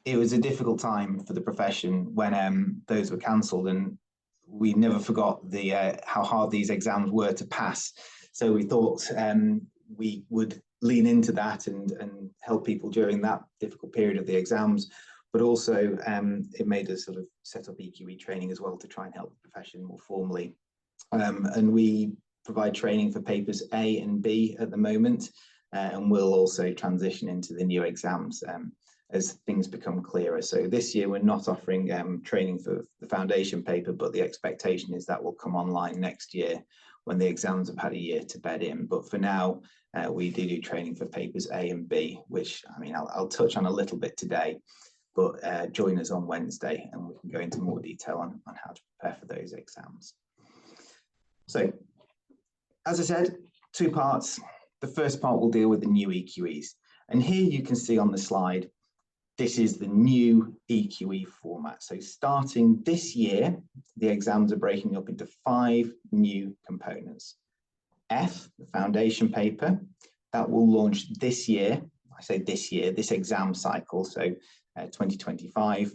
it was a difficult time for the profession when those were cancelled, and we never forgot the how hard these exams were to pass. So we thought we would lean into that and help people during that difficult period of the exams, but also it made us sort of set up EQE training as well to try and help the profession more formally. And we provide training for papers A and B at the moment, and we'll also transition into the new exams as things become clearer. So this year we're not offering training for the foundation paper, but the expectation is that will come online next year when the exams have had a year to bed in. But for now, we do training for papers A and B, which I mean, I'll touch on a little bit today, but join us on Wednesday and we can go into more detail on how to prepare for those exams. So, as I said, two parts. The first part will deal with the new EQEs. And here you can see on the slide, this is the new EQE format. So starting this year, the exams are breaking up into 5 new components. F, the foundation paper, that will launch this year. I say this year, this exam cycle, so 2025.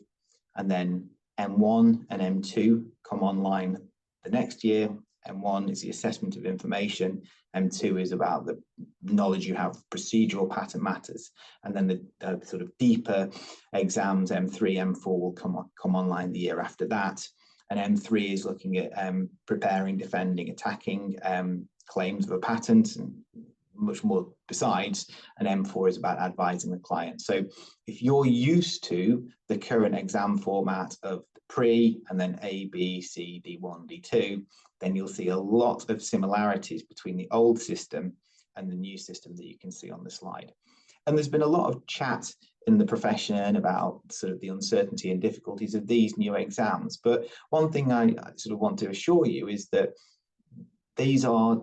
And then M1 and M2 come online the next year. M1 is the assessment of information. M2 is about the knowledge you have, procedural pattern matters. And then the sort of deeper exams, M3, M4 will come online the year after that. And M3 is looking at preparing, defending, attacking claims of a patent and much more besides. And M4 is about advising the client. So if you're used to the current exam format of the pre and then A, B, C, D1, D2, then you'll see a lot of similarities between the old system and the new system that you can see on the slide. And there's been a lot of chat in the profession about sort of the uncertainty and difficulties of these new exams. But one thing I sort of want to assure you is that these are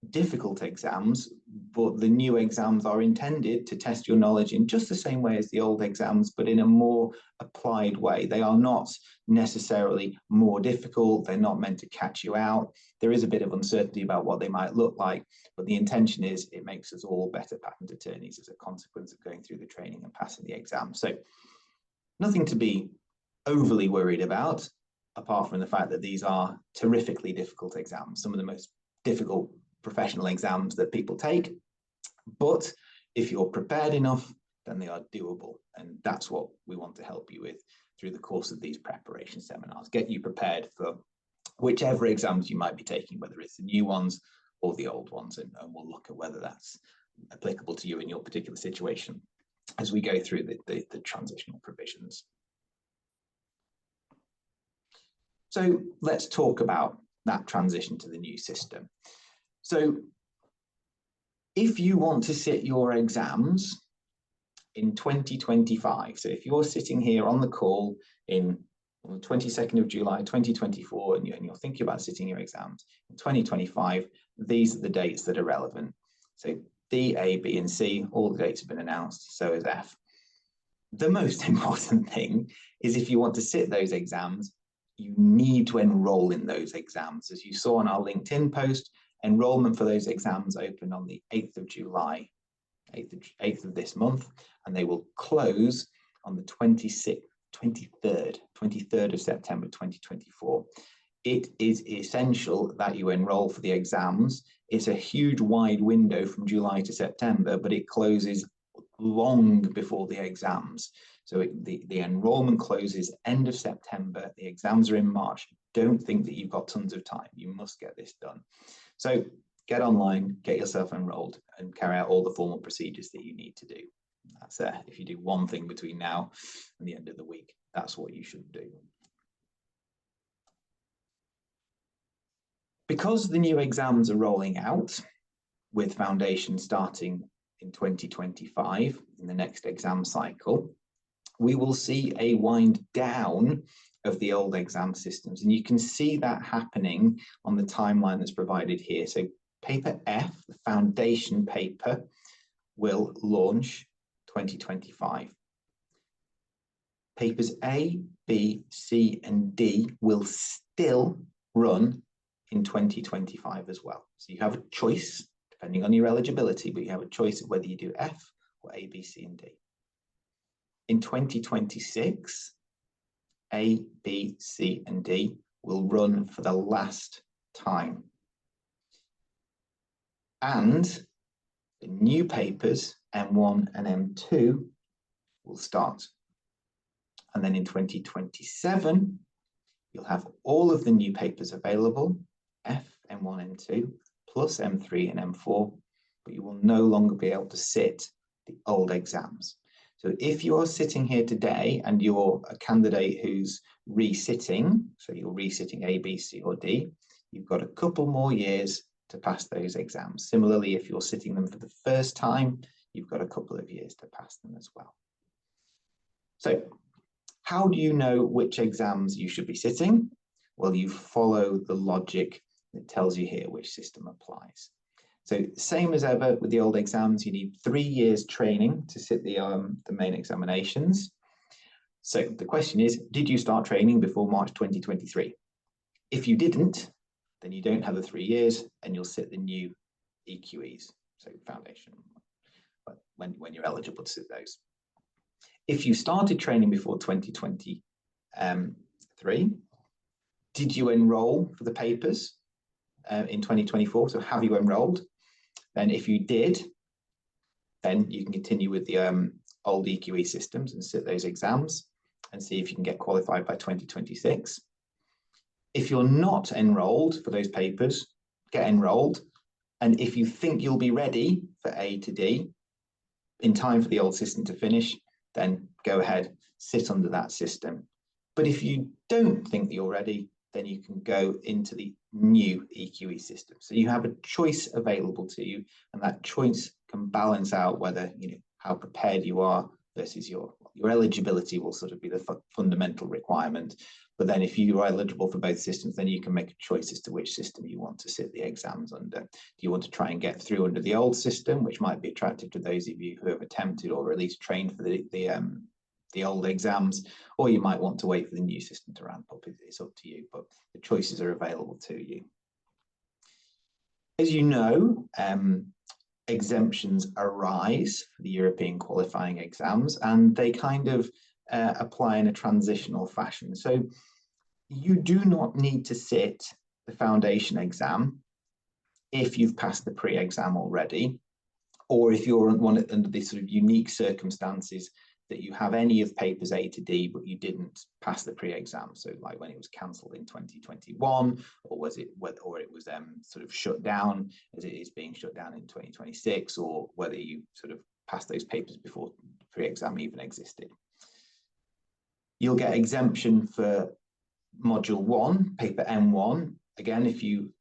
difficult exams, but the new exams are intended to test your knowledge in just the same way as the old exams, but in a more applied way. They are not necessarily more difficult. They're not meant to catch you out. There is a bit of uncertainty about what they might look like, but the intention is it makes us all better patent attorneys as a consequence of going through the training and passing the exam. So nothing to be overly worried about, apart from the fact that these are terrifically difficult exams, some of the most difficult professional exams that people take. But if you're prepared enough, then they are doable. And that's what we want to help you with through the course of these preparation seminars. Get you prepared for whichever exams you might be taking, whether it's the new ones or the old ones, and we'll look at whether that's applicable to you in your particular situation as we go through the transitional provisions. So let's talk about that transition to the new system. So if you want to sit your exams in 2025, so if you're sitting here on the call on the 22nd of July 2024 and you're thinking about sitting your exams in 2025, these are the dates that are relevant. So D, A, B and C, all the dates have been announced, so is F. The most important thing is if you want to sit those exams, you need to enroll in those exams. As you saw on our LinkedIn post, enrollment for those exams open on the 8th of July, 8th of this month, and they will close on the 23rd of September 2024. It is essential that you enroll for the exams. It's a huge wide window from July to September, but it closes long before the exams. So the enrollment closes end of September, the exams are in March. Don't think that you've got tons of time. You must get this done. So get online, get yourself enrolled and carry out all the formal procedures that you need to do. That's if you do one thing between now and the end of the week, that's what you should do. Because the new exams are rolling out with foundation starting in 2025 in the next exam cycle, we will see a wind down of the old exam systems. And you can see that happening on the timeline that's provided here. So paper F, the foundation paper, will launch 2025. Papers A, B, C, and D will still run in 2025 as well. So you have a choice, depending on your eligibility, but you have a choice of whether you do F or A, B, C, and D. In 2026, A, B, C, and D will run for the last time. And the new papers, M1 and M2, will start. And then in 2027, you'll have all of the new papers available, F, M1, M2, plus M3 and M4, but you will no longer be able to sit the old exams. So if you're sitting here today and you're a candidate who's resitting, so you're resitting A, B, C, or D, you've got a couple more years to pass those exams. Similarly, if you're sitting them for the first time, you've got a couple of years to pass them as well. So how do you know which exams you should be sitting? Well, you follow the logic that tells you here which system applies. So same as ever with the old exams, you need 3 years training to sit the main examinations. So the question is, did you start training before March 2023? If you didn't, then you don't have the 3 years and you'll sit the new EQEs, so foundation, but when you're eligible to sit those. If you started training before 2023, did you enroll for the papers in 2024? So have you enrolled? Then if you did, then you can continue with the old EQE systems and sit those exams and see if you can get qualified by 2026. If you're not enrolled for those papers, get enrolled. And if you think you'll be ready for A to D in time for the old system to finish, then go ahead, sit under that system. But if you don't think that you're ready, then you can go into the new EQE system. So you have a choice available to you, and that choice can balance out whether, how prepared you are versus your eligibility will sort of be the fundamental requirement. But then if you are eligible for both systems, then you can make a choice as to which system you want to sit the exams under. Do you want to try and get through under the old system, which might be attractive to those of you who have attempted or at least trained for the old exams, or you might want to wait for the new system to ramp up. It's up to you, but the choices are available to you. As you know, exemptions arise for the European qualifying exams, and they kind of apply in a transitional fashion. So you do not need to sit the foundation exam if you've passed the pre-exam already, or if you're under these sort of unique circumstances that you have any of papers A to D, but you didn't pass the pre-exam. So like when it was cancelled in 2021, or it was sort of shut down as it is being shut down in 2026, or whether you sort of passed those papers before the pre-exam even existed. You'll get exemption for module 1, paper M1, again, if you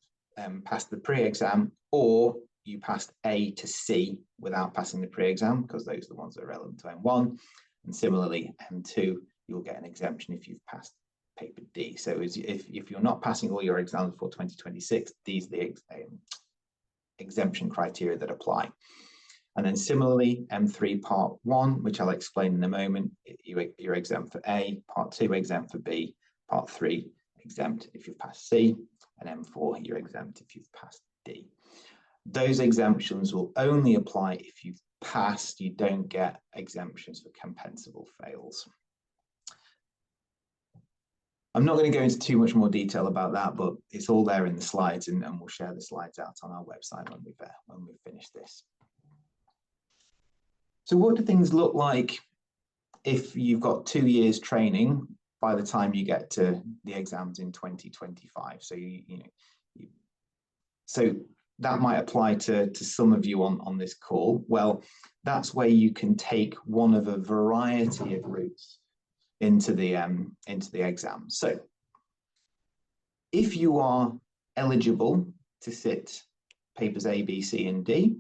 passed the pre-exam, or you passed A to C without passing the pre-exam, because those are the ones that are relevant to M1. And similarly, M2, you'll get an exemption if you've passed paper D. So if you're not passing all your exams for 2026, these are the exemption criteria that apply. And then similarly, M3 Part 1, which I'll explain in a moment, you're exempt for A, Part 2 exempt for B, Part 3 exempt if you've passed C, and M4 you're exempt if you've passed D. Those exemptions will only apply if you've passed. You don't get exemptions for compensable fails. I'm not going to go into too much more detail about that, but it's all there in the slides, and we'll share the slides out on our website when we've finished this. So what do things look like if you've got 2 years training by the time you get to the exams in 2025? So so that might apply to some of you on this call. Well, that's where you can take one of a variety of routes into the exam. So if you are eligible to sit papers A, B, C, and D,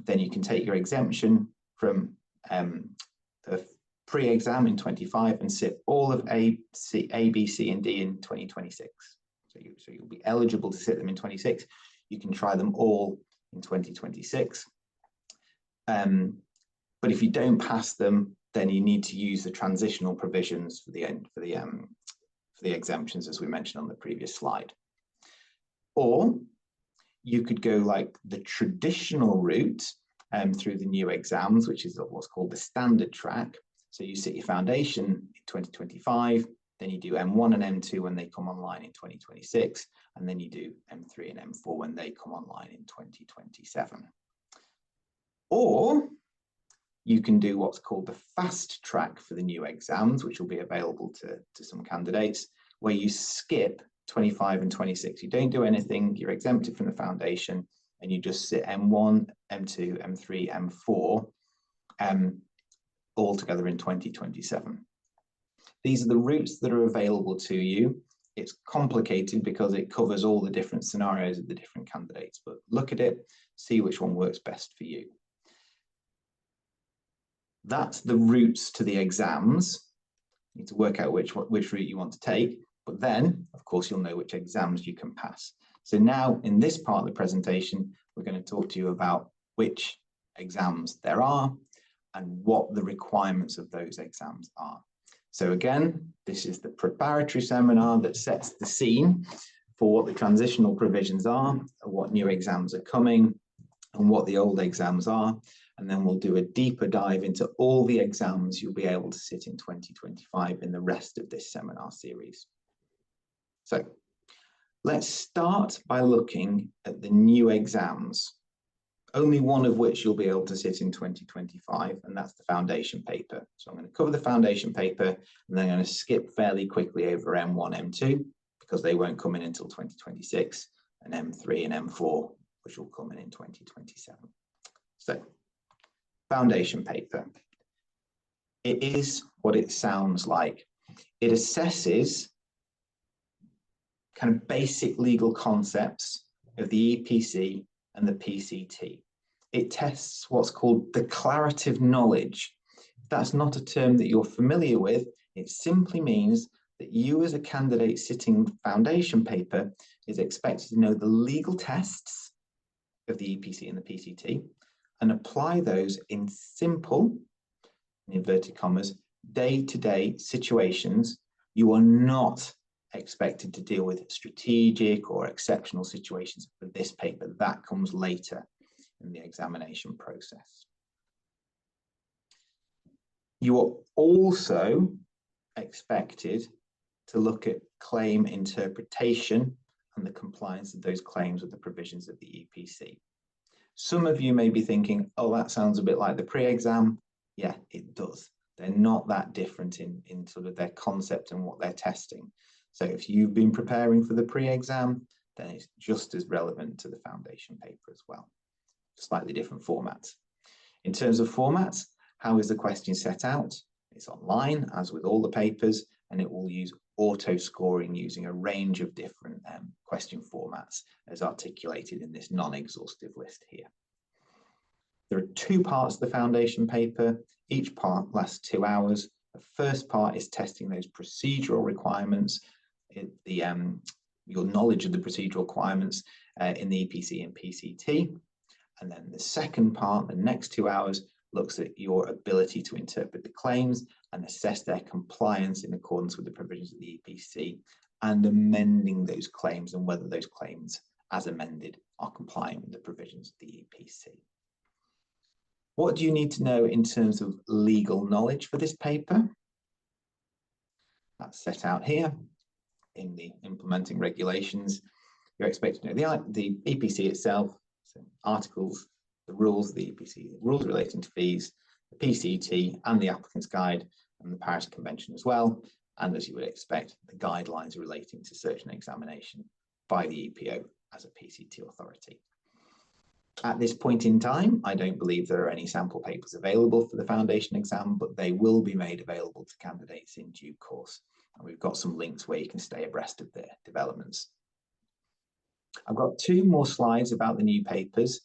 then you can take your exemption from the pre-exam in 25 and sit all of A, B, C, and D in 2026. So you'll be eligible to sit them in 26. You can try them all in 2026. But if you don't pass them, then you need to use the transitional provisions for the exemptions, as we mentioned on the previous slide. Or you could go like the traditional route through the new exams, which is what's called the standard track. So you sit your foundation in 2025, then you do M1 and M2 when they come online in 2026, and then you do M3 and M4 when they come online in 2027. Or you can do what's called the fast track for the new exams, which will be available to some candidates, where you skip 25 and 26. You don't do anything, you're exempted from the foundation, and you just sit M1, M2, M3, M4 all together in 2027. These are the routes that are available to you. It's complicated because it covers all the different scenarios of the different candidates, but look at it, see which one works best for you. That's the routes to the exams. You need to work out which route you want to take, but then, of course, you'll know which exams you can pass. So now, in this part of the presentation, we're going to talk to you about which exams there are and what the requirements of those exams are. So again, this is the preparatory seminar that sets the scene for what the transitional provisions are, what new exams are coming, and what the old exams are. And then we'll do a deeper dive into all the exams you'll be able to sit in 2025 in the rest of this seminar series. So let's start by looking at the new exams, only one of which you'll be able to sit in 2025, and that's the foundation paper. So I'm going to cover the foundation paper, and then I'm going to skip fairly quickly over M1, M2, because they won't come in until 2026, and M3 and M4, which will come in 2027. So, foundation paper. It is what it sounds like. It assesses kind of basic legal concepts of the EPC and the PCT. It tests what's called declarative knowledge. If that's not a term that you're familiar with, it simply means that you as a candidate sitting foundation paper is expected to know the legal tests of the EPC and the PCT and apply those in simple, in inverted commas, day-to-day situations. You are not expected to deal with strategic or exceptional situations for this paper. That comes later in the examination process. You are also expected to look at claim interpretation and the compliance of those claims with the provisions of the EPC. Some of you may be thinking, oh, that sounds a bit like the pre-exam. Yeah, it does. They're not that different in sort of their concept and what they're testing. So if you've been preparing for the pre-exam, then it's just as relevant to the foundation paper as well. Slightly different formats. In terms of formats, how is the question set out? It's online, as with all the papers, and it will use auto scoring using a range of different question formats as articulated in this non-exhaustive list here. There are two parts of the foundation paper. Each part lasts 2 hours. The first part is testing those procedural requirements, your knowledge of the procedural requirements in the EPC and PCT. And then the second part, the next 2 hours, looks at your ability to interpret the claims and assess their compliance in accordance with the provisions of the EPC and amending those claims and whether those claims, as amended, are compliant with the provisions of the EPC. What do you need to know in terms of legal knowledge for this paper? That's set out here in the implementing regulations. You're expected to know the EPC itself, so articles, the rules of the EPC, the rules relating to fees, the PCT and the applicant's guide and the Paris Convention as well. And as you would expect, the guidelines relating to search and examination by the EPO as a PCT authority. At this point in time, I don't believe there are any sample papers available for the foundation exam, but they will be made available to candidates in due course. And we've got some links where you can stay abreast of their developments. I've got 2 more slides about the new papers.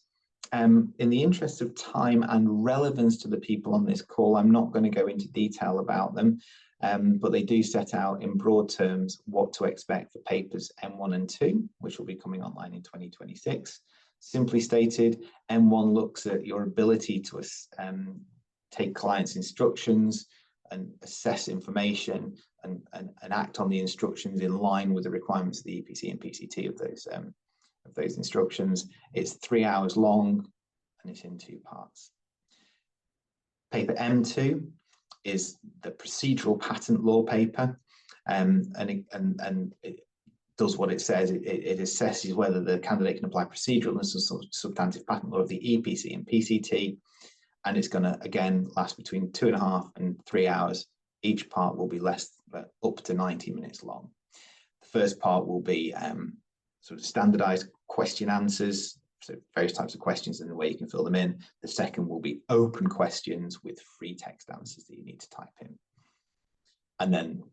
In the interest of time and relevance to the people on this call, I'm not going to go into detail about them, but they do set out in broad terms what to expect for papers M1 and 2, which will be coming online in 2026. Simply stated, M1 looks at your ability to take clients' instructions and assess information and act on the instructions in line with the requirements of the EPC and PCT of those instructions. It's 3 hours long, and it's in 2 parts. Paper M2 is the procedural patent law paper, and it does what it says. It assesses whether the candidate can apply procedural and substantive patent law of the EPC and PCT, and it's going to, again, last between 2.5 and 3 hours. Each part will be up to 90 minutes long. The first part will be sort of standardized question answers, so various types of questions and the way you can fill them in. The second will be open questions with free text answers that you need to type in. And then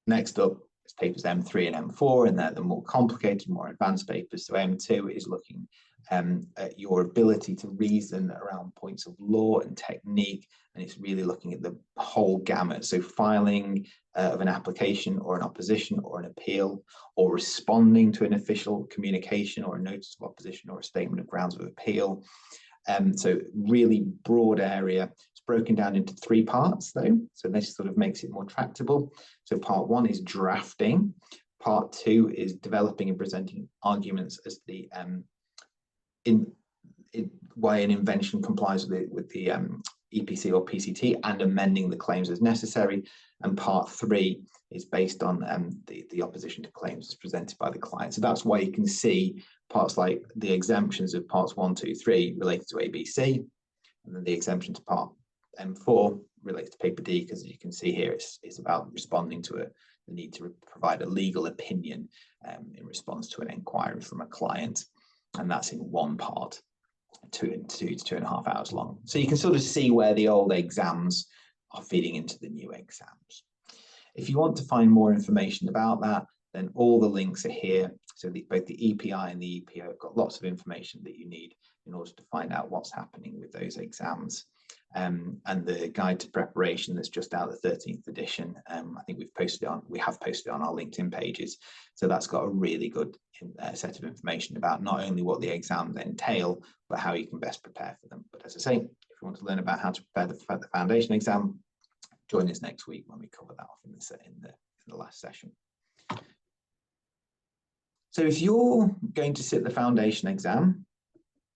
next up is papers M3 and M4, and they're the more complicated, more advanced papers. So M2 is looking at your ability to reason around points of law and technique, and it's really looking at the whole gamut. So filing of an application or an opposition or an appeal, or responding to an official communication or a notice of opposition or a statement of grounds of appeal. So really broad area. It's broken down into 3 parts though, so this sort of makes it more tractable. So part 1 is drafting, part 2 is developing and presenting arguments as the why an invention complies with the EPC or PCT, and amending the claims as necessary. And part 3 is based on the opposition to claims as presented by the client. So that's why you can see parts like the exemptions of parts 1, 2, 3 related to ABC, and then the exemption to part M4 relates to paper D, because as you can see here, it's about responding to the need to provide a legal opinion in response to an inquiry from a client. And that's in 1 part, 2 to 2.5 hours long. So you can sort of see where the old exams are feeding into the new exams. If you want to find more information about that, then all the links are here. So both the EPI and the EPO have got lots of information that you need in order to find out what's happening with those exams. And the guide to preparation that's just out, the 13th edition, I think we have posted on our LinkedIn pages. So that's got a really good set of information about not only what the exams entail, but how you can best prepare for them. But as I say, if you want to learn about how to prepare the foundation exam, join us next week when we cover that off in the last session. So if you're going to sit the foundation exam,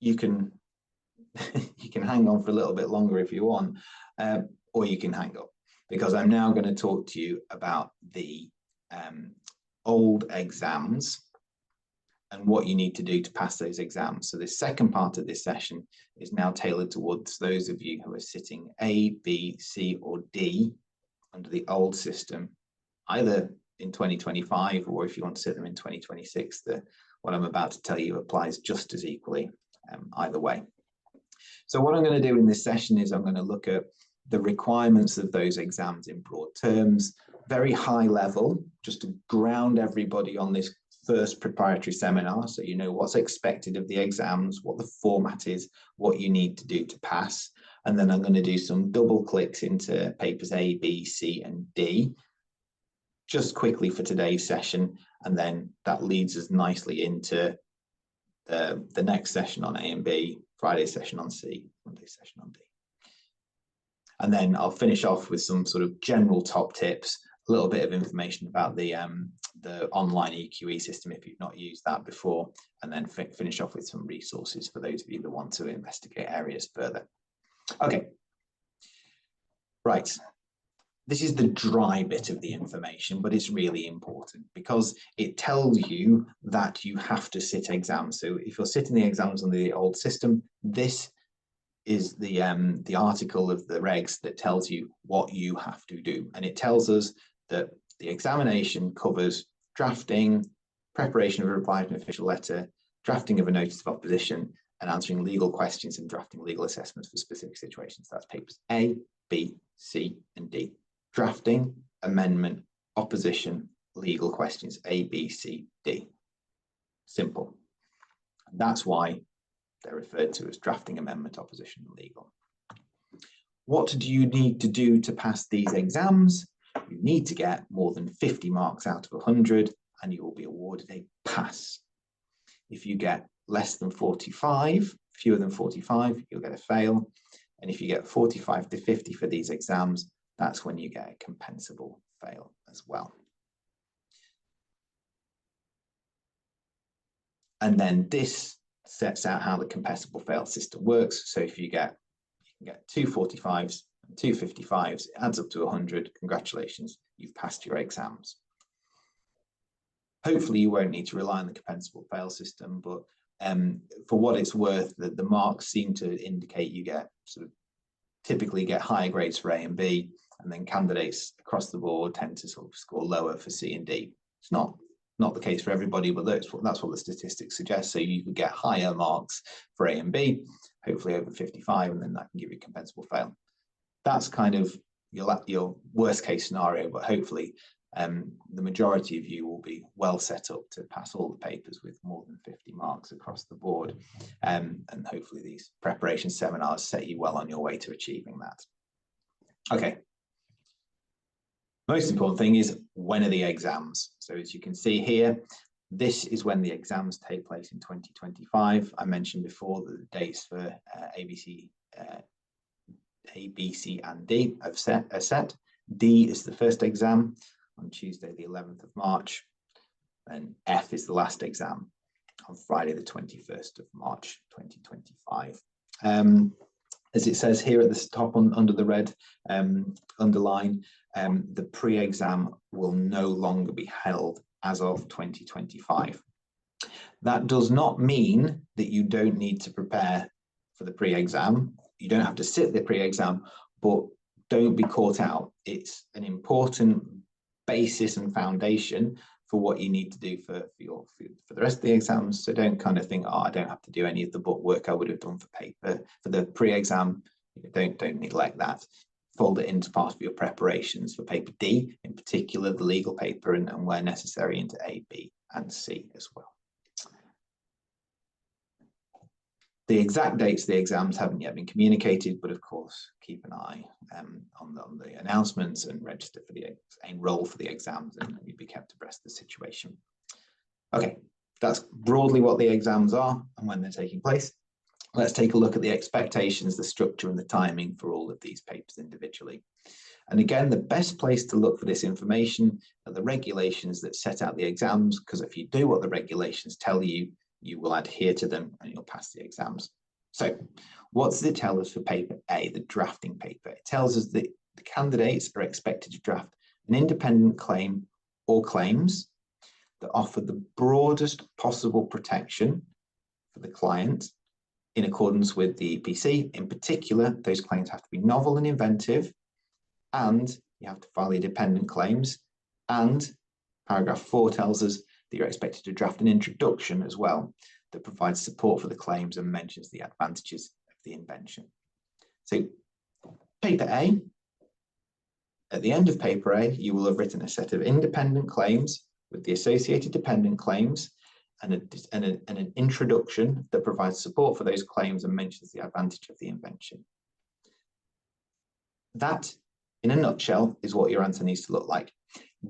you can you can hang on for a little bit longer if you want, or you can hang up, because I'm now going to talk to you about the old exams and what you need to do to pass those exams. So the second part of this session is now tailored towards those of you who are sitting A, B, C, or D under the old system, either in 2025, or if you want to sit them in 2026, what I'm about to tell you applies just as equally either way. So what I'm going to do in this session is I'm going to look at the requirements of those exams in broad terms, very high level, just to ground everybody on this first preparatory seminar, so you know what's expected of the exams, what the format is, what you need to do to pass. And then I'm going to do some double clicks into papers A, B, C, and D, just quickly for today's session. And then that leads us nicely into the next session on A and B, Friday's session on C, Monday's session on D. And then I'll finish off with some sort of general top tips, a little bit of information about the online EQE system if you've not used that before, and then finish off with some resources for those of you that want to investigate areas further. Okay, right. This is the dry bit of the information, but it's really important because it tells you that you have to sit exams. So if you're sitting the exams under the old system, this is the article of the regs that tells you what you have to do. And it tells us that the examination covers drafting, preparation of a reply to an official letter, drafting of a notice of opposition, and answering legal questions and drafting legal assessments for specific situations. That's papers A, B, C, and D. Drafting, amendment, opposition, legal questions, A, B, C, D. Simple. And that's why they're referred to as drafting, amendment, opposition, and legal. What do you need to do to pass these exams? You need to get more than 50 marks out of 100, and you will be awarded a pass. If you get less than 45, fewer than 45, you'll get a fail. And if you get 45 to 50 for these exams, that's when you get a compensable fail as well. And then this sets out how the compensable fail system works. So if you can get 2 45s and 2 55s, it adds up to 100. Congratulations, you've passed your exams. Hopefully you won't need to rely on the compensable fail system, but for what it's worth, the marks seem to indicate you typically get higher grades for A and B, and then candidates across the board tend to sort of score lower for C and D. It's not the case for everybody, but that's what the statistics suggest. So you could get higher marks for A and B, hopefully over 55, and then that can give you a compensable fail. That's kind of your worst case scenario, but hopefully the majority of you will be well set up to pass all the papers with more than 50 marks across the board. And hopefully these preparation seminars set you well on your way to achieving that. Okay. Most important thing is, when are the exams? So as you can see here, this is when the exams take place in 2025. I mentioned before that the dates for A, B, C, and D are set. D is the first exam on Tuesday, the 11th of March, and F is the last exam on Friday, the 21st of March, 2025. As it says here at the top under the red underline, the pre-exam will no longer be held as of 2025. That does not mean that you don't need to prepare for the pre-exam. You don't have to sit the pre-exam, but don't be caught out. It's an important basis and foundation for what you need to do for the rest of the exams. So don't kind of think, oh, I don't have to do any of the book work I would have done for the pre-exam. Don't neglect that. Fold it into part of your preparations for paper D, in particular the legal paper, and where necessary into A, B, and C as well. The exact dates of the exams haven't yet been communicated, but of course, keep an eye on the announcements and register for enroll for the exams, and you'll be kept abreast of the situation. Okay, that's broadly what the exams are and when they're taking place. Let's take a look at the expectations, the structure, and the timing for all of these papers individually. And again, the best place to look for this information are the regulations that set out the exams, because if you do what the regulations tell you, you will adhere to them and you'll pass the exams. So what does it tell us for paper A, the drafting paper? It tells us that the candidates are expected to draft an independent claim or claims that offer the broadest possible protection for the client in accordance with the EPC. In particular, those claims have to be novel and inventive, and you have to file the dependent claims. And paragraph 4 tells us that you're expected to draft an introduction as well that provides support for the claims and mentions the advantages of the invention. So paper A, at the end of paper A, you will have written a set of independent claims with the associated dependent claims and an introduction that provides support for those claims and mentions the advantage of the invention. That, in a nutshell, is what your answer needs to look like.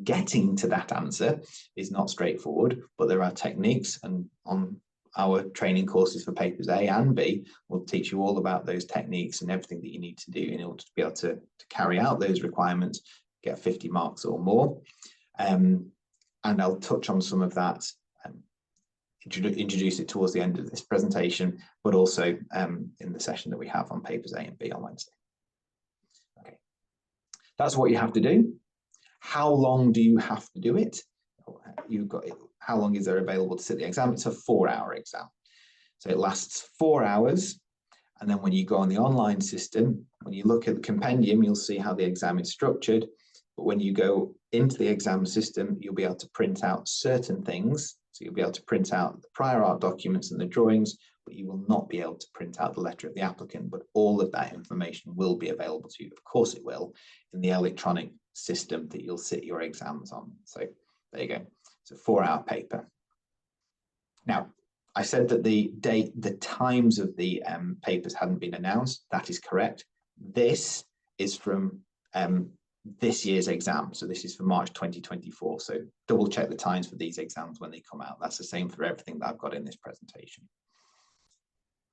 Getting to that answer is not straightforward, but there are techniques, and on our training courses for papers A and B, we'll teach you all about those techniques and everything that you need to do in order to be able to carry out those requirements, get 50 marks or more. And I'll touch on some of that, introduce it towards the end of this presentation, but also in the session that we have on papers A and B on Wednesday. Okay, that's what you have to do. How long do you have to do it? How long is there available to sit the exam? It's a 4-hour exam. So it lasts 4 hours. And then when you go on the online system, when you look at the compendium, you'll see how the exam is structured. But when you go into the exam system, you'll be able to print out certain things. So you'll be able to print out the prior art documents and the drawings, but you will not be able to print out the letter of the applicant. But all of that information will be available to you. Of course it will, in the electronic system that you'll sit your exams on. So there you go. It's a 4-hour paper. Now, I said that the times of the papers hadn't been announced. That is correct. This is from this year's exam. So this is for March 2024. So double check the times for these exams when they come out. That's the same for everything that I've got in this presentation.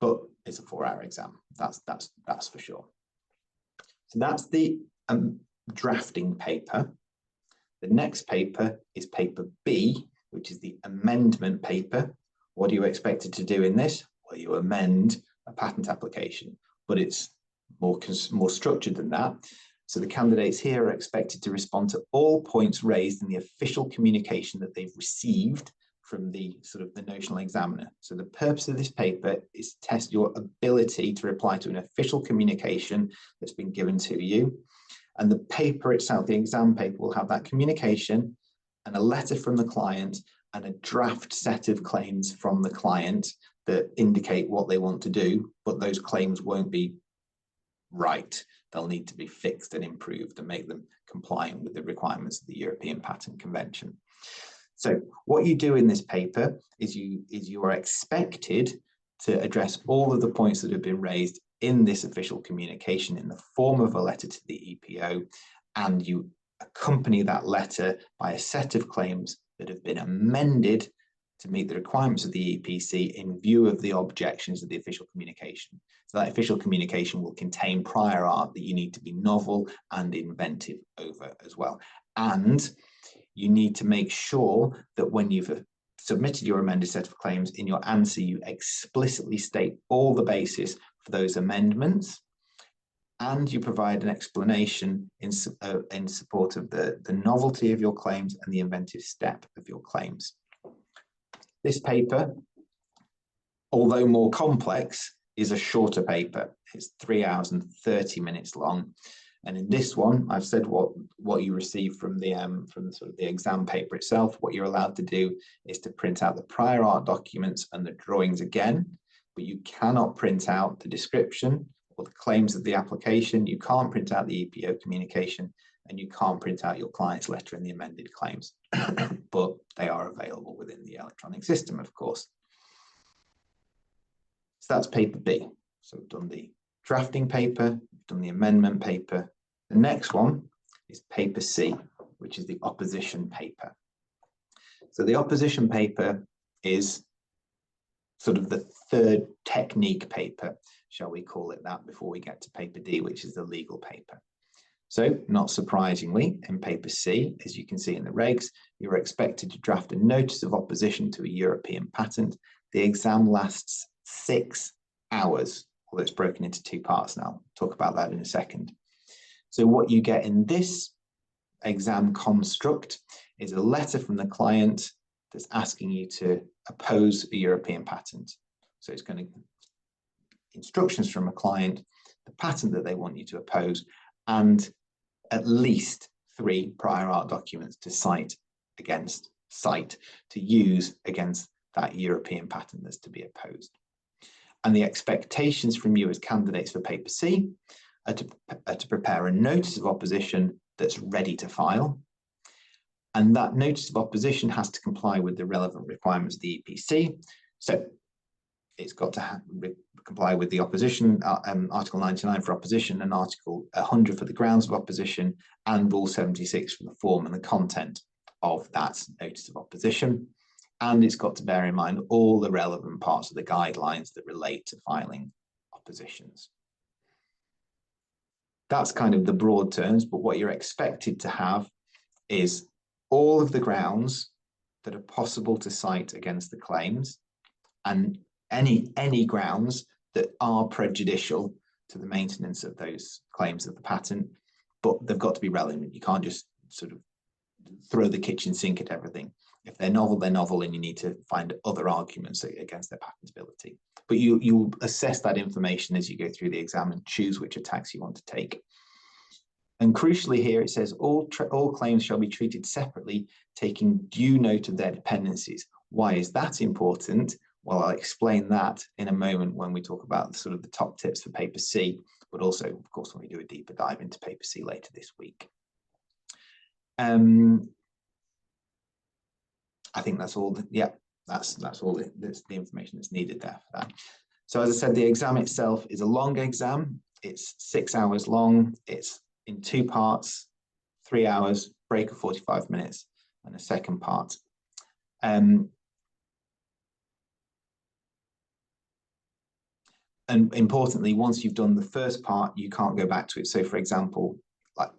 But it's a 4-hour exam. That's for sure. So that's the drafting paper. The next paper is paper B, which is the amendment paper. What are you expected to do in this? well, you amend a patent application, but it's more structured than that. So the candidates here are expected to respond to all points raised in the official communication that they've received from the notional examiner. So the purpose of this paper is to test your ability to reply to an official communication that's been given to you. And the paper itself, the exam paper, will have that communication and a letter from the client and a draft set of claims from the client that indicate what they want to do, but those claims won't be right. They'll need to be fixed and improved and make them compliant with the requirements of the European Patent Convention. So what you do in this paper is you are expected to address all of the points that have been raised in this official communication in the form of a letter to the EPO, and you accompany that letter by a set of claims that have been amended to meet the requirements of the EPC in view of the objections of the official communication. So that official communication will contain prior art that you need to be novel and inventive over as well. And you need to make sure that when you've submitted your amended set of claims, in your answer, you explicitly state all the basis for those amendments, and you provide an explanation in support of the novelty of your claims and the inventive step of your claims. This paper, although more complex, is a shorter paper. It's 3 hours and 30 minutes long. And in this one, I've said what you receive from the exam paper itself. What you're allowed to do is to print out the prior art documents and the drawings again, but you cannot print out the description or the claims of the application. You can't print out the EPO communication, and you can't print out your client's letter and the amended claims, but they are available within the electronic system, of course. So that's paper B. So we've done the drafting paper, we've done the amendment paper. The next one is paper C, which is the opposition paper. So the opposition paper is sort of the third technique paper, shall we call it that, before we get to paper D, which is the legal paper. So, not surprisingly, in paper C, as you can see in the regs, you're expected to draft a notice of opposition to a European patent. The exam lasts 6 hours, although it's broken into 2 parts now. I'll talk about that in a second. So what you get in this exam construct is a letter from the client that's asking you to oppose a European patent. So it's going to instructions from a client, the patent that they want you to oppose, and at least 3 prior art documents to to use against that European patent that's to be opposed. And the expectations from you as candidates for paper C are to prepare a notice of opposition that's ready to file. And that notice of opposition has to comply with the relevant requirements of the EPC. So it's got to comply with the opposition, Article 99 for opposition and Article 100 for the grounds of opposition, and Rule 76 for the form and the content of that notice of opposition. And it's got to bear in mind all the relevant parts of the guidelines that relate to filing oppositions. That's kind of the broad terms, but what you're expected to have is all of the grounds that are possible to cite against the claims, and any grounds that are prejudicial to the maintenance of those claims of the patent, but they've got to be relevant. You can't just sort of throw the kitchen sink at everything. If they're novel, and you need to find other arguments against their patentability. But you assess that information as you go through the exam and choose which attacks you want to take. And crucially here, it says all claims shall be treated separately, taking due note of their dependencies. Why is that important? Well, I'll explain that in a moment when we talk about the top tips for paper C, but also, of course, when we do a deeper dive into paper C later this week. I think that's all. That's all the information that's needed there for that. So as I said, the exam itself is a long exam. It's 6 hours long. It's in 2 parts, 3 hours, break of 45 minutes, and a second part. And importantly, once you've done the first part, you can't go back to it. So for example,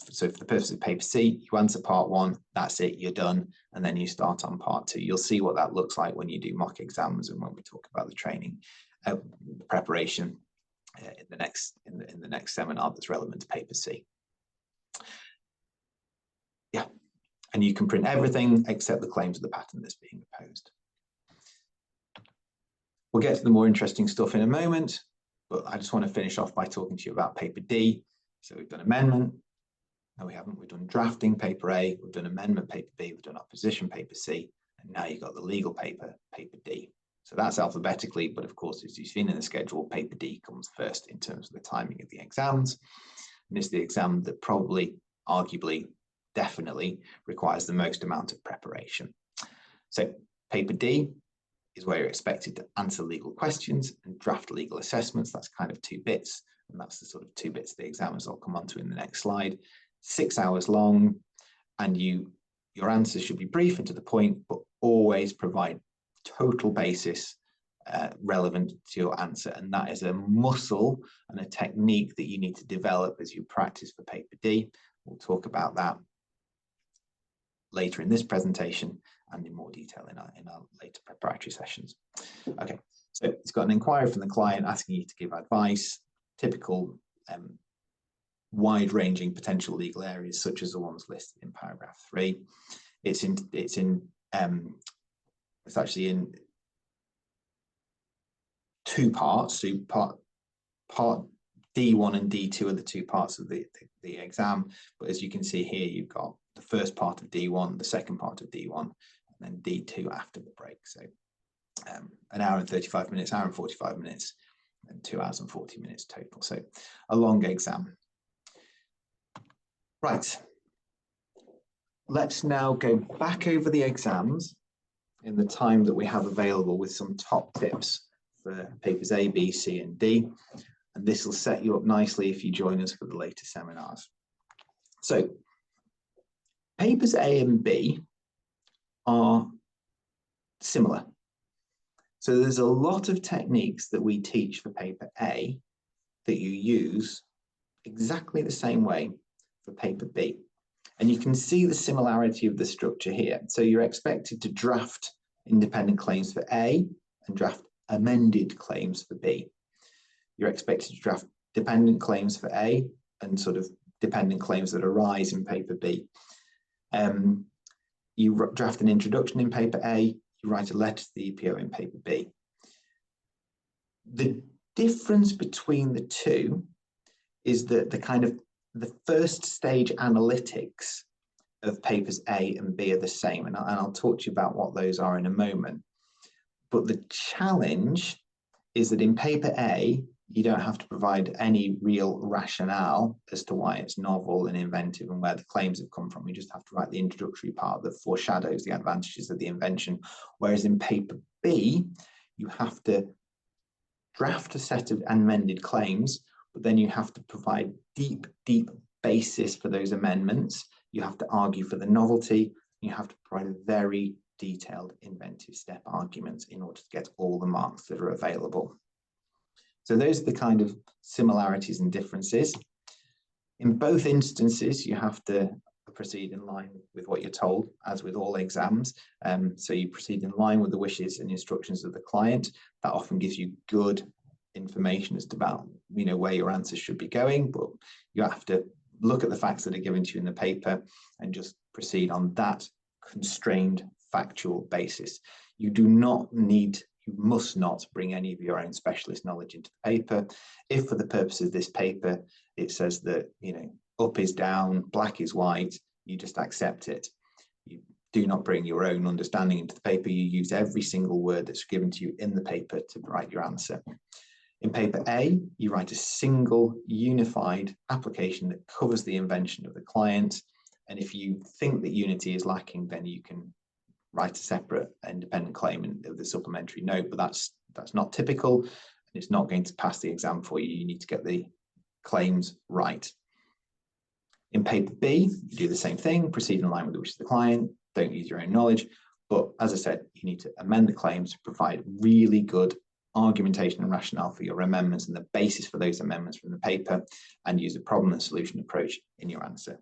so for the purpose of paper C, you answer part 1, that's it, you're done, and then you start on part 2. You'll see what that looks like when you do mock exams and when we talk about the training. preparation in the next seminar that's relevant to paper C. Yeah, and you can print everything except the claims of the patent that's being opposed. We'll get to the more interesting stuff in a moment, but I just want to finish off by talking to you about paper D. So we've done amendment. No, we haven't. We've done drafting, paper A. We've done amendment, paper B. We've done opposition, paper C. And now you've got the legal paper, paper D. So that's alphabetically, but of course, as you've seen in the schedule, paper D comes first in terms of the timing of the exams. And it's the exam that probably, arguably, definitely requires the most amount of preparation. So paper D is where you're expected to answer legal questions and draft legal assessments. That's kind of 2 bits. And that's the sort of 2 bits of the exam, as I'll come on to in the next slide. 6 hours long, and your answers should be brief and to the point, but always provide total basis relevant to your answer. And that is a muscle and a technique that you need to develop as you practice for paper D. We'll talk about that later in this presentation and in more detail in our later preparatory sessions. Okay, so it's got an inquiry from the client asking you to give advice, typical wide-ranging potential legal areas such as the ones listed in paragraph 3. It's actually in 2 parts. So part D1 and D2 are the 2 parts of the exam. But as you can see here, you've got the first part of D1, the second part of D1, and then D2 after the break. So an hour and 35 minutes, hour and 45 minutes, and 2 hours and 40 minutes total. So a long exam. Right, let's now go back over the exams in the time that we have available with some top tips for papers A, B, C, and D. And this will set you up nicely if you join us for the later seminars. So papers A and B are similar. So there's a lot of techniques that we teach for paper A that you use exactly the same way for paper B. And you can see the similarity of the structure here. So you're expected to draft independent claims for A and draft amended claims for B. You're expected to draft dependent claims for A and sort of dependent claims that arise in paper B. You draft an introduction in paper A, you write a letter to the EPO in paper B. The difference between the two is that the first stage analytics of papers A and B are the same, and I'll talk to you about what those are in a moment. But the challenge is that in paper A, you don't have to provide any real rationale as to why it's novel and inventive and where the claims have come from. You just have to write the introductory part that foreshadows the advantages of the invention. Whereas in paper B, you have to draft a set of amended claims, but then you have to provide deep basis for those amendments. You have to argue for the novelty. You have to provide a very detailed inventive step arguments in order to get all the marks that are available. So those are the kind of similarities and differences. In both instances, you have to proceed in line with what you're told, as with all exams. So you proceed in line with the wishes and instructions of the client. That often gives you good information as to about, where your answers should be going, but you have to look at the facts that are given to you in the paper and just proceed on that constrained factual basis. You must not bring any of your own specialist knowledge into the paper. If for the purpose of this paper, it says that, up is down, black is white, you just accept it. You do not bring your own understanding into the paper. You use every single word that's given to you in the paper to write your answer. In paper A, you write a single unified application that covers the invention of the client. And if you think that unity is lacking, then you can write a separate independent claim of the supplementary note, but that's not typical, and it's not going to pass the exam for you. You need to get the claims right. In paper B, you do the same thing, proceed in line with the wish of the client, don't use your own knowledge, but as I said, you need to amend the claims to provide really good argumentation and rationale for your amendments and the basis for those amendments from the paper, and use a problem and solution approach in your answer.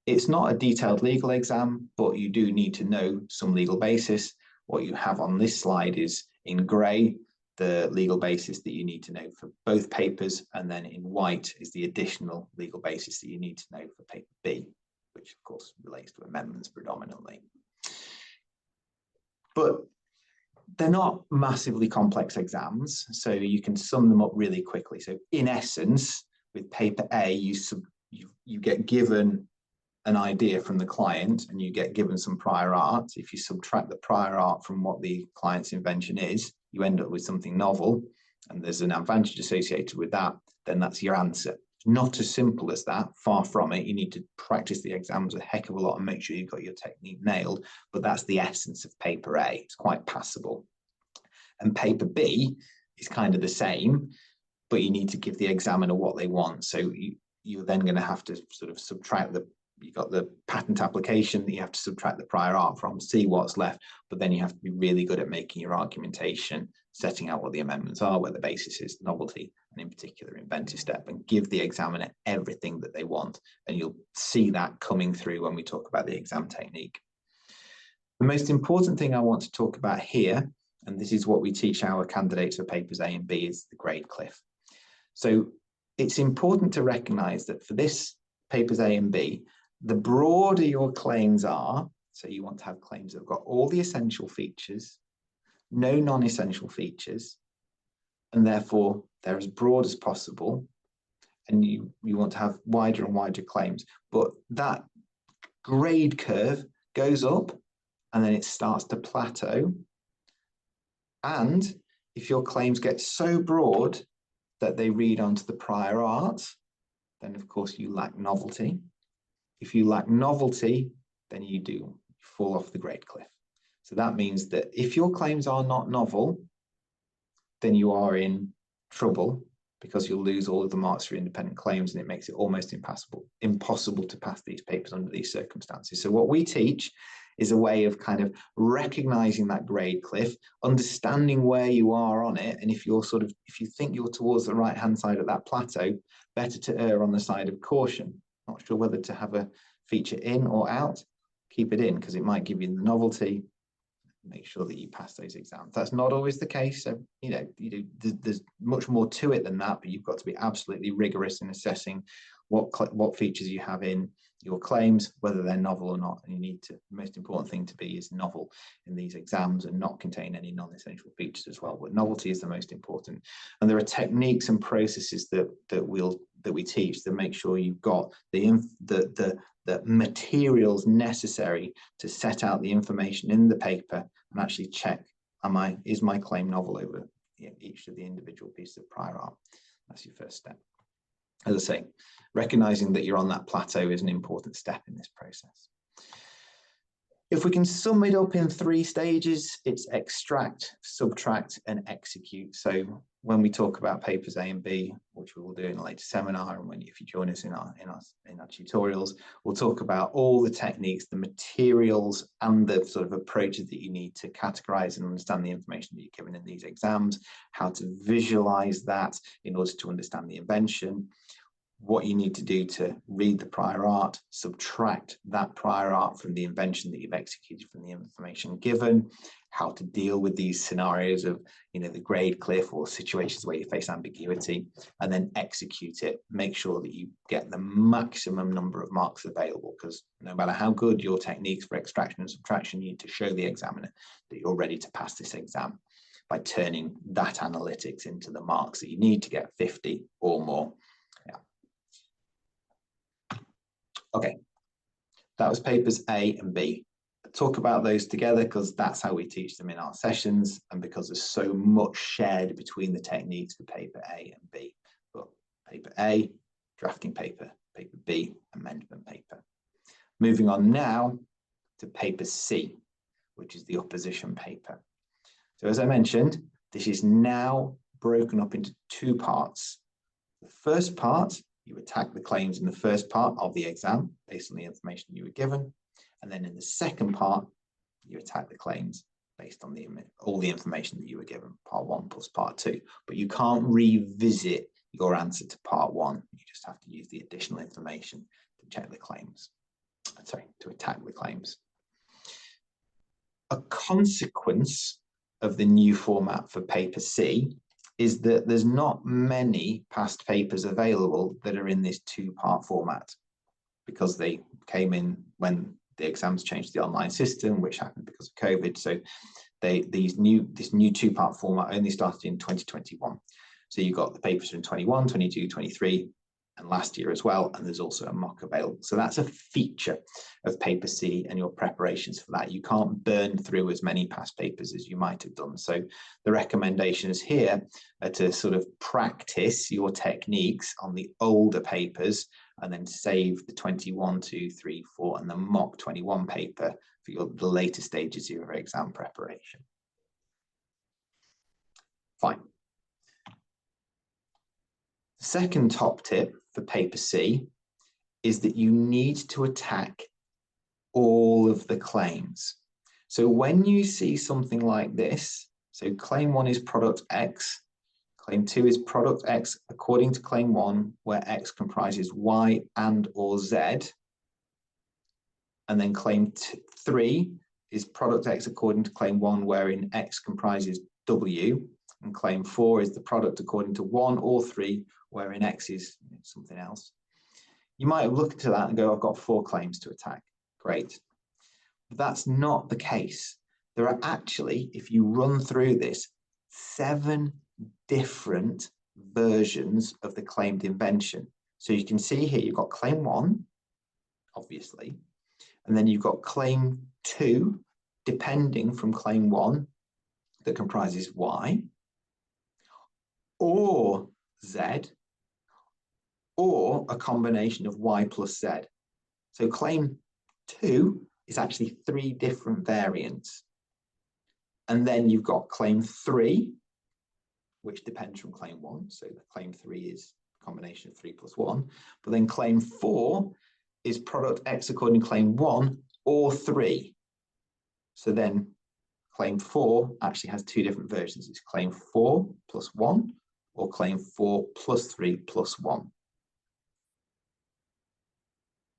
It's not a detailed legal exam, but you do need to know some legal basis. What you have on this slide is in grey, the legal basis that you need to know for both papers, and then in white is the additional legal basis that you need to know for paper B, which of course relates to amendments predominantly. But they're not massively complex exams, so you can sum them up really quickly. So in essence, with paper A, you get given an idea from the client and you get given some prior art. If you subtract the prior art from what the client's invention is, you end up with something novel, and there's an advantage associated with that, then that's your answer. Not as simple as that, far from it. You need to practice the exams a heck of a lot and make sure you've got your technique nailed, but that's the essence of paper A. It's quite passable. And paper B is kind of the same, but you need to give the examiner what they want. So you're then going to have to sort of subtract you've got the patent application that you have to subtract the prior art from, see what's left, but then you have to be really good at making your argumentation, setting out what the amendments are, where the basis is, novelty, and in particular inventive step, and give the examiner everything that they want. And you'll see that coming through when we talk about the exam technique. The most important thing I want to talk about here, and this is what we teach our candidates for papers A and B, is the grade cliff. So it's important to recognize that for this papers A and B, the broader your claims are, so you want to have claims that have got all the essential features, no non-essential features, and therefore they're as broad as possible, and you want to have wider and wider claims. But that grade curve goes up and then it starts to plateau. And if your claims get so broad that they read onto the prior art, then of course you lack novelty. If you lack novelty, then you fall off the grade cliff. So that means that if your claims are not novel, then you are in trouble, because you'll lose all of the marks for independent claims, and it makes it almost impossible to pass these papers under these circumstances. So what we teach is a way of kind of recognizing that grade cliff, understanding where you are on it, and if you think you're towards the right hand side of that plateau, better to err on the side of caution. Not sure whether to have a feature in or out, keep it in, because it might give you the novelty. Make sure that you pass those exams. That's not always the case. So, there's much more to it than that, but you've got to be absolutely rigorous in assessing what features you have in your claims, whether they're novel or not. And the most important thing to be is novel in these exams and not contain any non-essential features as well. But novelty is the most important. And there are techniques and processes that we teach that make sure you've got the materials necessary to set out the information in the paper and actually check, is my claim novel over each of the individual pieces of prior art. That's your first step. As I say, recognizing that you're on that plateau is an important step in this process. If we can sum it up in 3 stages, it's extract, subtract, and execute. So when we talk about papers A and B, which we will do in a later seminar, and if you join us in our tutorials, we'll talk about all the techniques, the materials, and the sort of approaches that you need to categorize and understand the information that you're given in these exams, how to visualize that in order to understand the invention, what you need to do to read the prior art, subtract that prior art from the invention that you've executed from the information given, how to deal with these scenarios of, the grade cliff or situations where you face ambiguity, and then execute it. Make sure that you get the maximum number of marks available, because no matter how good your techniques for extraction and subtraction, you need to show the examiner that you're ready to pass this exam by turning that analytics into the marks that you need to get 50 or more. Okay, that was papers A and B. I'll talk about those together because that's how we teach them in our sessions, and because there's so much shared between the techniques for paper A and B. But paper A, drafting paper, paper B, amendment paper. Moving on now to paper C, which is the opposition paper. So as I mentioned, this is now broken up into 2 parts. The first part, you attack the claims in the first part of the exam based on the information you were given. And then in the second part, you attack the claims based on all the information that you were given, part 1 plus part 2. But you can't revisit your answer to part 1. You just have to use the additional information to check the claims. To attack the claims. A consequence of the new format for paper C is that there's not many past papers available that are in this two-part format, because they came in when the exams changed the online system, which happened because of COVID. So this new two-part format only started in 2021. So you got the papers from 21, 22, 23, and last year as well. And there's also a mock available. So that's a feature of paper C and your preparations for that. You can't burn through as many past papers as you might have done. So the recommendations here are to sort of practice your techniques on the older papers and then save the 21, 2, 3, 4 and the mock 21 paper for the later stages of your exam preparation. Fine. The second top tip for paper C is that you need to attack all of the claims. So when you see something like this, so claim 1 is product X, claim 2 is product X according to claim 1, where X comprises Y and or Z, and then claim 3 is product X according to claim 1, wherein X comprises W, and claim 4 is the product according to 1 or 3, wherein X is something else. You might have looked at that and go, I've got 4 claims to attack. Great. But that's not the case. There are actually, if you run through this, 7 different versions of the claimed invention. So you can see here, you've got claim 1, obviously, and then you've got claim 2, depending from claim 1, that comprises Y, or Z, or a combination of Y plus Z. So claim 2 is actually 3 different variants. And then you've got claim 3, which depends from claim 1. So the claim 3 is a combination of 3 plus 1. But then claim 4 is product X according to claim 1 or 3. So then claim 4 actually has 2 different versions. It's claim 4 plus 1 or claim 4 plus 3 plus 1.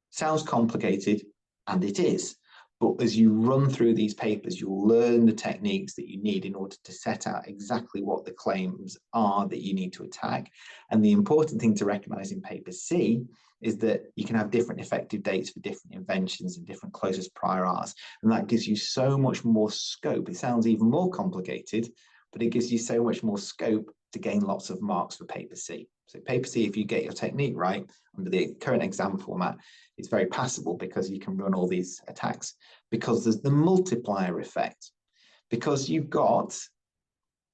Sounds complicated, and it is. But as you run through these papers, you'll learn the techniques that you need in order to set out exactly what the claims are that you need to attack. And the important thing to recognize in paper C is that you can have different effective dates for different inventions and different closest prior arts. And that gives you so much more scope. It sounds even more complicated, but it gives you so much more scope to gain lots of marks for paper C. So paper C, if you get your technique right under the current exam format, it's very passable because you can run all these attacks, because there's the multiplier effect. Because you've got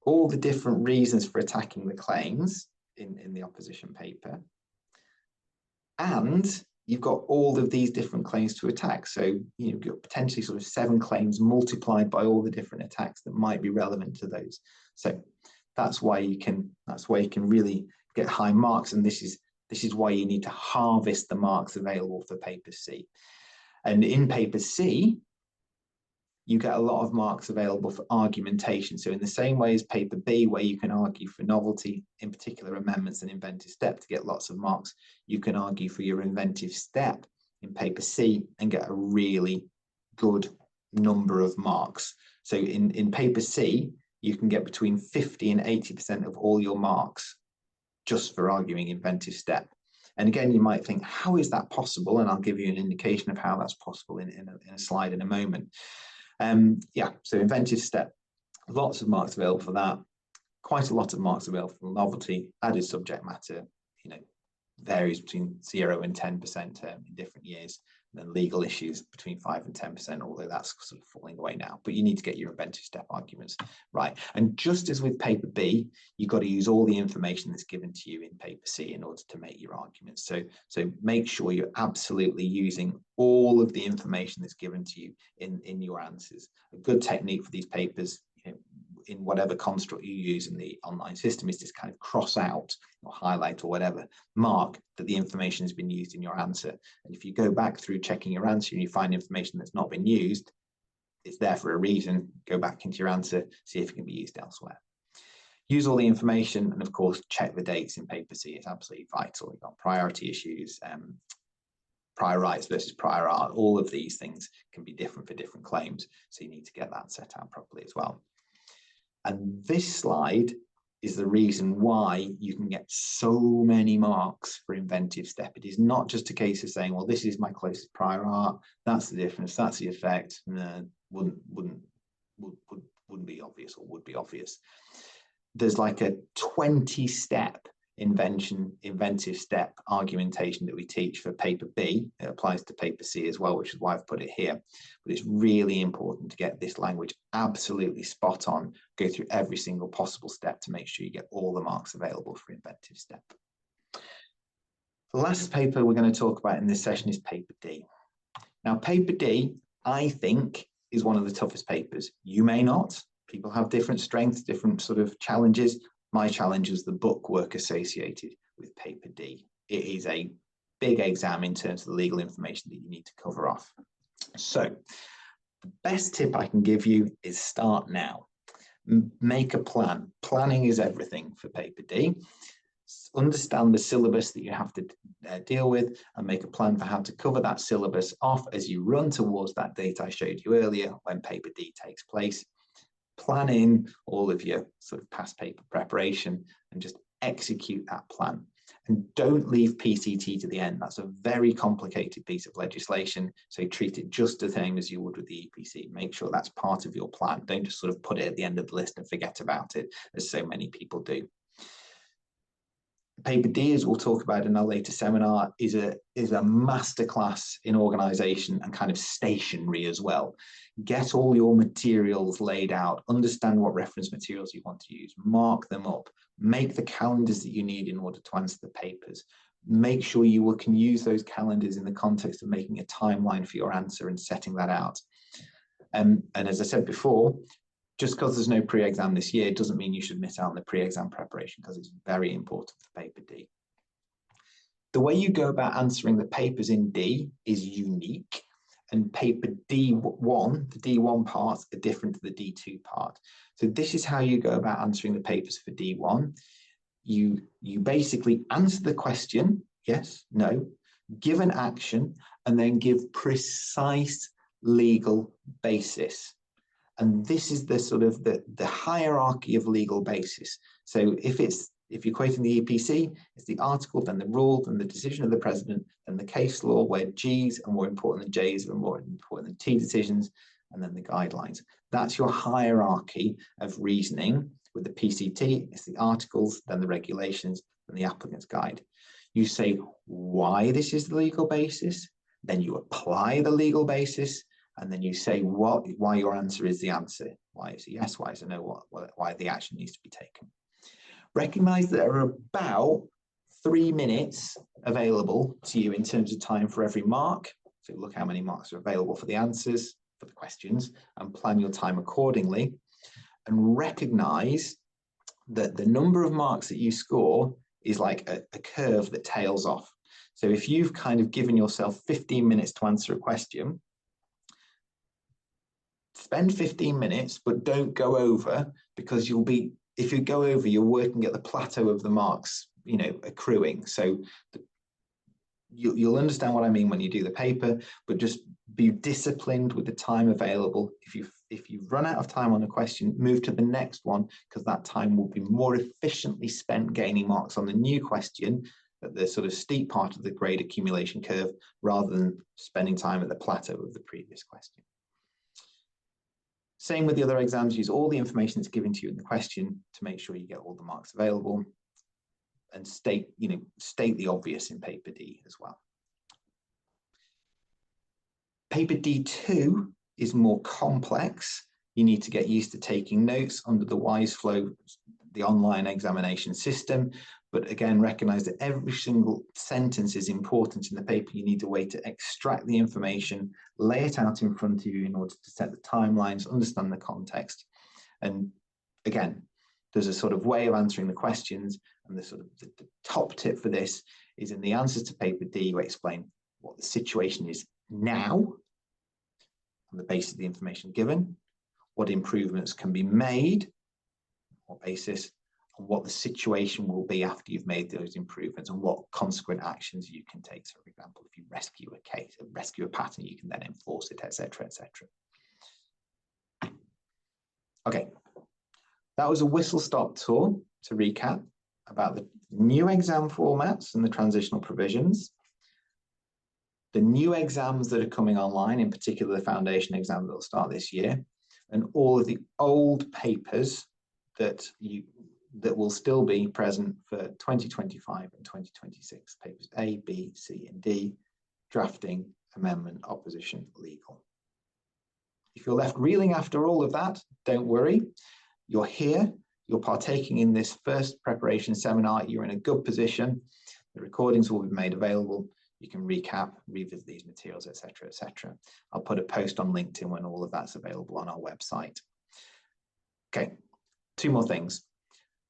all the different reasons for attacking the claims in the opposition paper, and you've got all of these different claims to attack. So you've got potentially sort of 7 claims multiplied by all the different attacks that might be relevant to those. So that's why you can really get high marks, and this is why you need to harvest the marks available for paper C. And in paper C, you get a lot of marks available for argumentation. So in the same way as paper B, where you can argue for novelty, in particular amendments and inventive step to get lots of marks, you can argue for your inventive step in paper C and get a really good number of marks. So in paper C, you can get between 50 and 80% of all your marks just for arguing inventive step. And again, you might think, how is that possible? And I'll give you an indication of how that's possible in a slide in a moment. Yeah, so inventive step, lots of marks available for that. Quite a lot of marks available for novelty, added subject matter, varies between 0 and 10% in different years. And then legal issues between 5 and 10%, although that's sort of falling away now. But you need to get your inventive step arguments right. And just as with paper B, you've got to use all the information that's given to you in paper C in order to make your arguments. So make sure you're absolutely using all of the information that's given to you in your answers. A good technique for these papers, in whatever construct you use in the online system, is just kind of cross out or highlight or whatever, mark that the information has been used in your answer. And if you go back through checking your answer and you find information that's not been used, it's there for a reason. Go back into your answer, see if it can be used elsewhere. Use all the information, and of course, check the dates in paper C. It's absolutely vital. You've got priority issues, prior rights versus prior art. All of these things can be different for different claims. So you need to get that set out properly as well. And this slide is the reason why you can get so many marks for inventive step. It is not just a case of saying, well, this is my closest prior art, that's the difference, that's the effect. No, wouldn't be obvious, or would be obvious. There's like a 20-step inventive step argumentation that we teach for paper B. It applies to paper C as well, which is why I've put it here. But it's really important to get this language absolutely spot on, go through every single possible step to make sure you get all the marks available for inventive step. The last paper we're going to talk about in this session is paper D. Now, paper D, I think, is one of the toughest papers. You may not. People have different strengths, different sort of challenges. My challenge is the bookwork associated with paper D. It is a big exam in terms of the legal information that you need to cover off. So the best tip I can give you is start now. Make a plan. Planning is everything for paper D. Understand the syllabus that you have to deal with and make a plan for how to cover that syllabus off as you run towards that date I showed you earlier when paper D takes place. Plan in all of your sort of past paper preparation and just execute that plan. And don't leave PCT to the end. That's a very complicated piece of legislation. So treat it just the same as you would with the EPC. Make sure that's part of your plan. Don't just sort of put it at the end of the list and forget about it, as so many people do. Paper D, as we'll talk about in our later seminar, is a masterclass in organisation and kind of stationery as well. Get all your materials laid out, understand what reference materials you want to use, mark them up, make the calendars that you need in order to answer the papers. Make sure you can use those calendars in the context of making a timeline for your answer and setting that out. And as I said before, just because there's no pre-exam this year doesn't mean you should miss out on the pre-exam preparation, because it's very important for paper D. The way you go about answering the papers in D is unique, and paper D1, the D1 parts are different to the D2 part. So this is how you go about answering the papers for D1. You basically answer the question, yes, no, give an action, and then give precise legal basis. And this is the sort of the hierarchy of legal basis. So if you're quoting the EPC, it's the article, then the rule, then the decision of the president, then the case law, where G's are more important than J's, are more important than T decisions, and then the guidelines. That's your hierarchy of reasoning. With the PCT, it's the articles, then the regulations, and the applicant's guide. You say why this is the legal basis, then you apply the legal basis, and then you say why your answer is the answer. Why is a yes, why is a no, why the action needs to be taken. Recognize that there are about 3 minutes available to you in terms of time for every mark. So look how many marks are available for the answers, for the questions, and plan your time accordingly. And recognize that the number of marks that you score is like a curve that tails off. So if you've kind of given yourself 15 minutes to answer a question, spend 15 minutes, but don't go over, because if you go over, you're working at the plateau of the marks, accruing. So you'll understand what I mean when you do the paper, but just be disciplined with the time available. If you've run out of time on a question, move to the next one, because that time will be more efficiently spent gaining marks on the new question at the sort of steep part of the grade accumulation curve, rather than spending time at the plateau of the previous question. Same with the other exams. Use all the information that's given to you in the question to make sure you get all the marks available, and state the obvious in paper D as well. Paper D2 is more complex. You need to get used to taking notes under the WiseFlow, the online examination system. But again, recognize that every single sentence is important in the paper. You need a way to extract the information, lay it out in front of you in order to set the timelines, understand the context. And again, there's a sort of way of answering the questions, and the top tip for this is in the answers to paper D, you explain what the situation is now on the basis of the information given, what improvements can be made, what basis, and what the situation will be after you've made those improvements, and what consequent actions you can take. So, for example, if you rescue a pattern, you can then enforce it, etc., etc. Okay, That was a whistle-stop tour to recap about the new exam formats and the transitional provisions, the new exams that are coming online, in particular the foundation exam that will start this year, and all of the old papers that will still be present for 2025 and 2026, papers A, B, C, and D, drafting, amendment, opposition, legal. If you're left reeling after all of that, don't worry. You're here, you're partaking in this first preparation seminar, you're in a good position. The recordings will be made available. You can recap, revisit these materials, etc., etc. I'll put a post on LinkedIn when all of that's available on our website. Okay, two more things.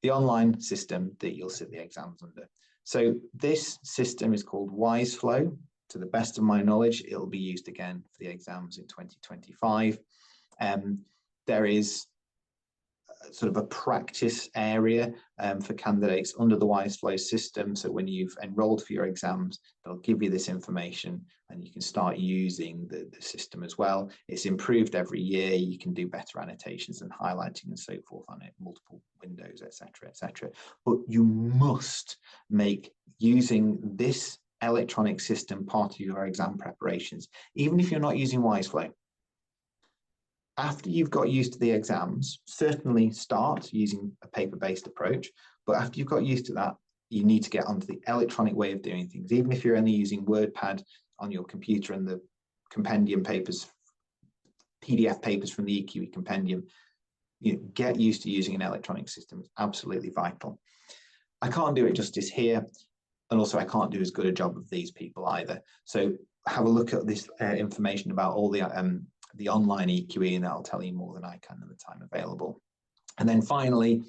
The online system that you'll sit the exams under. So this system is called WiseFlow. To the best of my knowledge, it'll be used again for the exams in 2025. There is sort of a practice area for candidates under the WiseFlow system. So when you've enrolled for your exams, they'll give you this information and you can start using the system as well. It's improved every year. You can do better annotations and highlighting and so forth on it, multiple windows, etc., etc. But you must make using this electronic system part of your exam preparations, even if you're not using WiseFlow. After you've got used to the exams, certainly start using a paper-based approach, but after you've got used to that, you need to get onto the electronic way of doing things. Even if you're only using WordPad on your computer and the compendium papers, PDF papers from the EQE compendium, get used to using an electronic system. It's absolutely vital. I can't do it justice here, and also I can't do as good a job of these people either. So have a look at this information about all the online EQE, and that'll tell you more than I can at the time available. And then finally,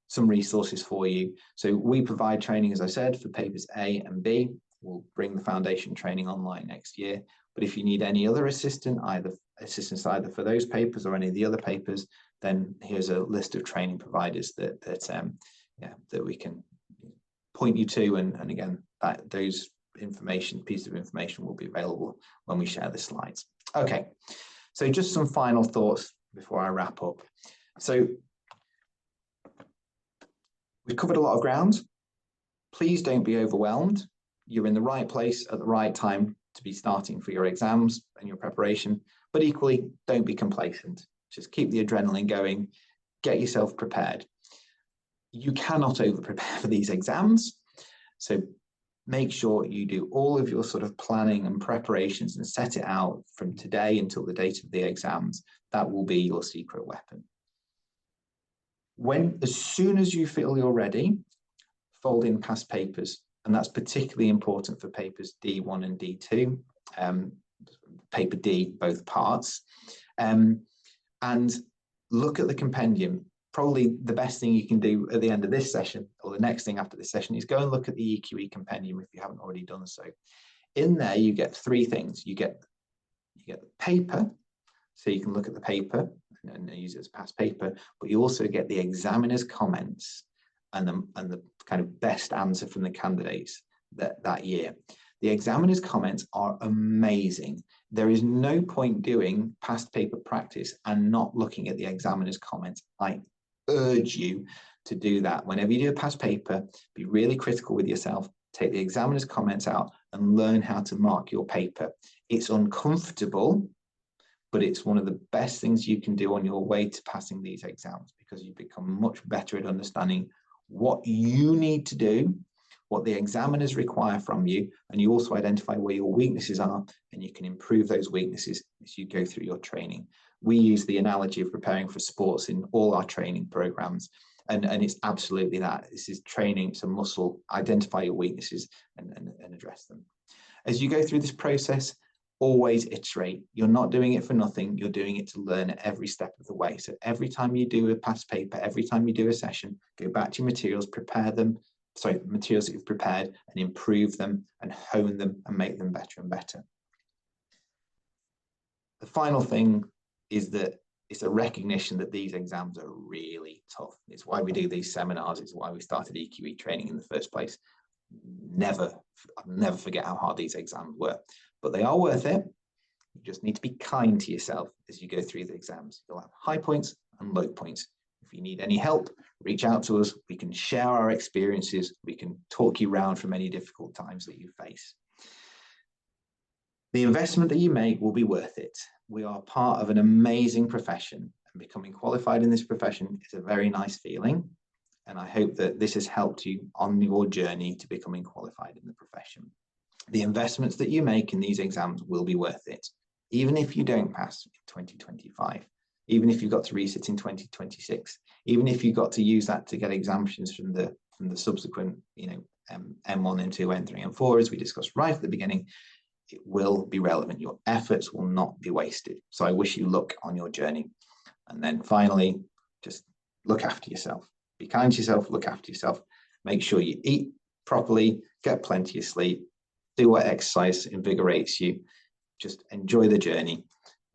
some resources for you. So we provide training, as I said, for papers A and B. We'll bring the foundation training online next year. But if you need any other assistance either for those papers or any of the other papers, then here's a list of training providers that we can point you to. And again, those pieces of information will be available when we share the slides. Okay. So just some final thoughts before I wrap up. So we've covered a lot of ground. Please don't be overwhelmed. You're in the right place at the right time to be starting for your exams and your preparation, but equally, don't be complacent. Just keep the adrenaline going, get yourself prepared. You cannot over-prepare for these exams. So make sure you do all of your sort of planning and preparations and set it out from today until the date of the exams. That will be your secret weapon. As soon as you feel you're ready, fold in past papers. And that's particularly important for papers D1 and D2, paper D, both parts. And look at the compendium. Probably the best thing you can do at the end of this session, or the next thing after this session, is go and look at the EQE compendium if you haven't already done so. In there, you get three things. You get the paper, so you can look at the paper and use it as past paper, but you also get the examiner's comments and the kind of best answer from the candidates that year. The examiner's comments are amazing. There is no point doing past paper practice and not looking at the examiner's comments. I urge you to do that. Whenever you do a past paper, be really critical with yourself, take the examiner's comments out and learn how to mark your paper. It's uncomfortable, but it's one of the best things you can do on your way to passing these exams, because you become much better at understanding what you need to do, what the examiners require from you, and you also identify where your weaknesses are, and you can improve those weaknesses as you go through your training. We use the analogy of preparing for sports in all our training programs, and it's absolutely that. This is training, it's a muscle. Identify your weaknesses and address them. As you go through this process, always iterate. You're not doing it for nothing. You're doing it to learn at every step of the way. So every time you do a past paper, every time you do a session, go back to your materials, materials that you've prepared, and improve them and hone them and make them better and better. The final thing is that it's a recognition that these exams are really tough. It's why we do these seminars. It's why we started EQE training in the first place. I'll never forget how hard these exams were, but they are worth it. You just need to be kind to yourself as you go through the exams. You'll have high points and low points. If If you need any help, reach out to us. We can share our experiences. We can talk you around from any difficult times that you face. The investment that you make will be worth it. We are part of an amazing profession, and becoming qualified in this profession is a very nice feeling. And I hope that this has helped you on your journey to becoming qualified in the profession. The investments that you make in these exams will be worth it, even if you don't pass in 2025, even if you've got to resit in 2026, even if you've got to use that to get exemptions from the subsequent, M1, M2, M3, M4, as we discussed right at the beginning. It will be relevant. Your efforts will not be wasted. So I wish you luck on your journey. And then finally, just look after yourself. Be kind to yourself, look after yourself. Make sure you eat properly, get plenty of sleep, do what exercise invigorates you. Just enjoy the journey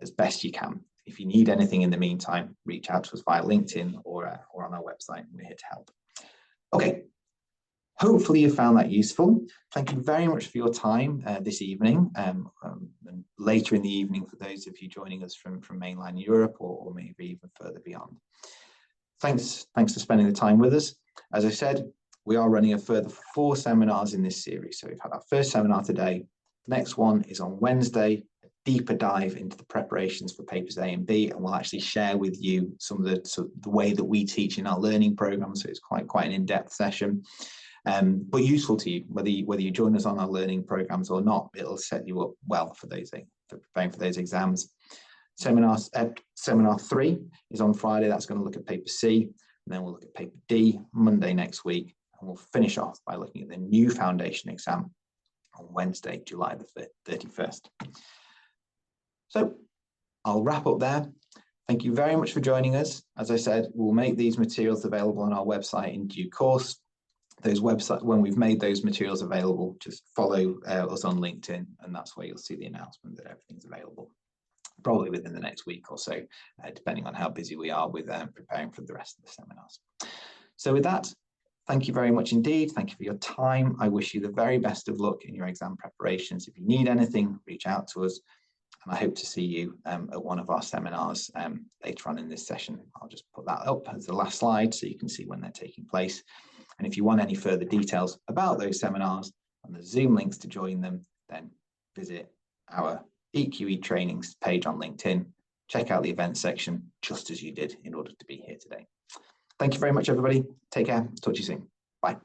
as best you can. If you need anything in the meantime, reach out to us via LinkedIn or on our website. We're here to help. Okay. Hopefully you found that useful. Thank you very much for your time this evening, and later in the evening for those of you joining us from mainland Europe or maybe even further beyond. Thanks for spending the time with us. As I said, we are running a further 4 seminars in this series. So we've had our first seminar today. The next one is on Wednesday, a deeper dive into the preparations for papers A and B, and we'll actually share with you some of the way that we teach in our learning program. So it's quite an in-depth session. But useful to you, whether you join us on our learning programs or not. It'll set you up well for preparing for those exams. Seminar 3 is on Friday. That's going to look at paper C, and then we'll look at paper D Monday next week, and we'll finish off by looking at the new foundation exam on Wednesday, July the 31st. So I'll wrap up there. Thank you very much for joining us. As I said, we'll make these materials available on our website in due course. When we've made those materials available, just follow us on LinkedIn, and that's where you'll see the announcement that everything's available, probably within the next week or so, depending on how busy we are with preparing for the rest of the seminars. So with that, thank you very much indeed. Thank you for your time. I wish you the very best of luck in your exam preparations. If you need anything, reach out to us, and I hope to see you at one of our seminars later on in this session. I'll just put that up as the last slide so you can see when they're taking place. And if you want any further details about those seminars and the Zoom links to join them, then visit our EQE trainings page on LinkedIn. Check out the events section, just as you did in order to be here today. Thank you very much, everybody. Take care. Talk to you soon. Bye.